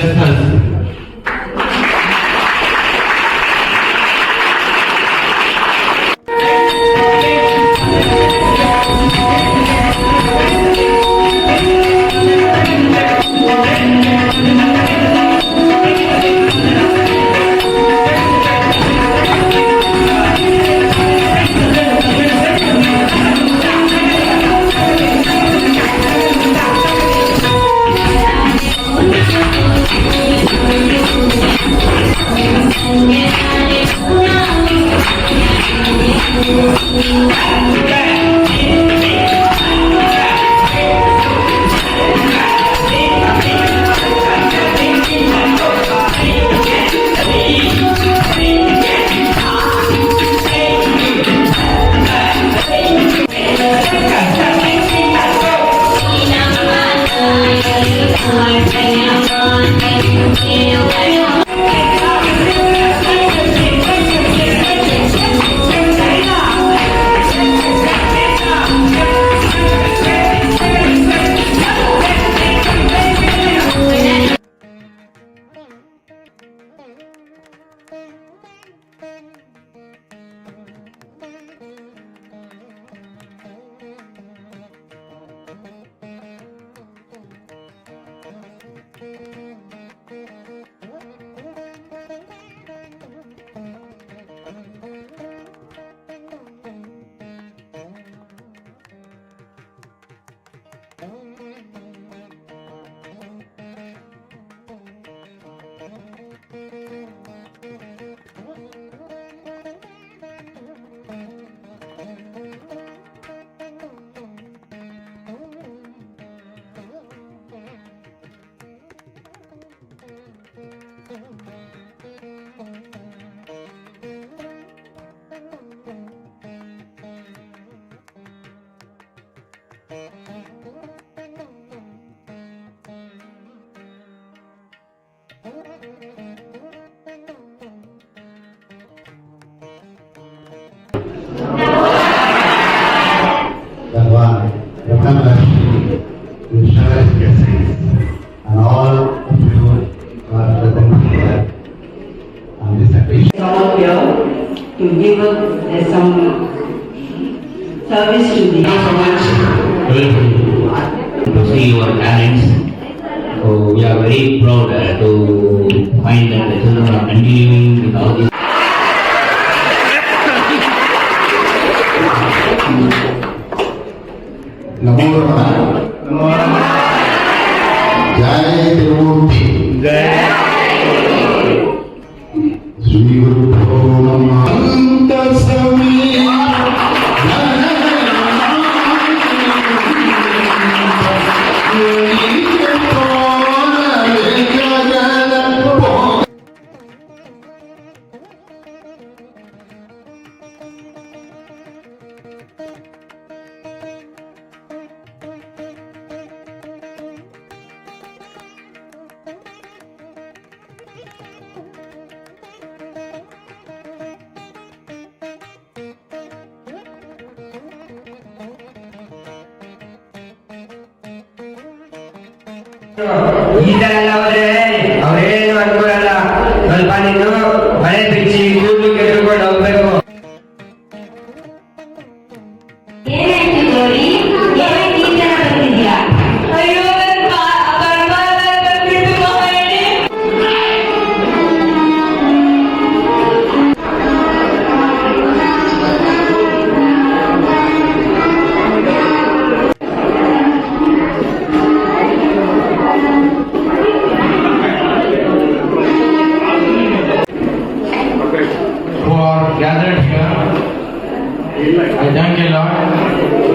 ancestors. Bhagwan, Ratnalakshmi, Krishna's blessings, and all of you are present here on this occasion. Some of you to give some service to the. To see your talents. So we are very proud to find that the children are continuing with all these. नमो नमः जय तिरुमूर्ति जय श्री गुरुभ्यो नमः अंत समीर ಈ ತರ ಎಲ್ಲ ಹೋದ್ರೆ ಅವ್ರೇನು ಅನ್ಕೊಳಲ್ಲ. ಸ್ವಲ್ಪ ನೀನು ಮಳೆ ಬಿಚ್ಚಿ ಕೂದಲು ಕೆತ್ಕೊಂಡು ಹೋಗ್ಬೇಕು. Gathered here, I thank you Lord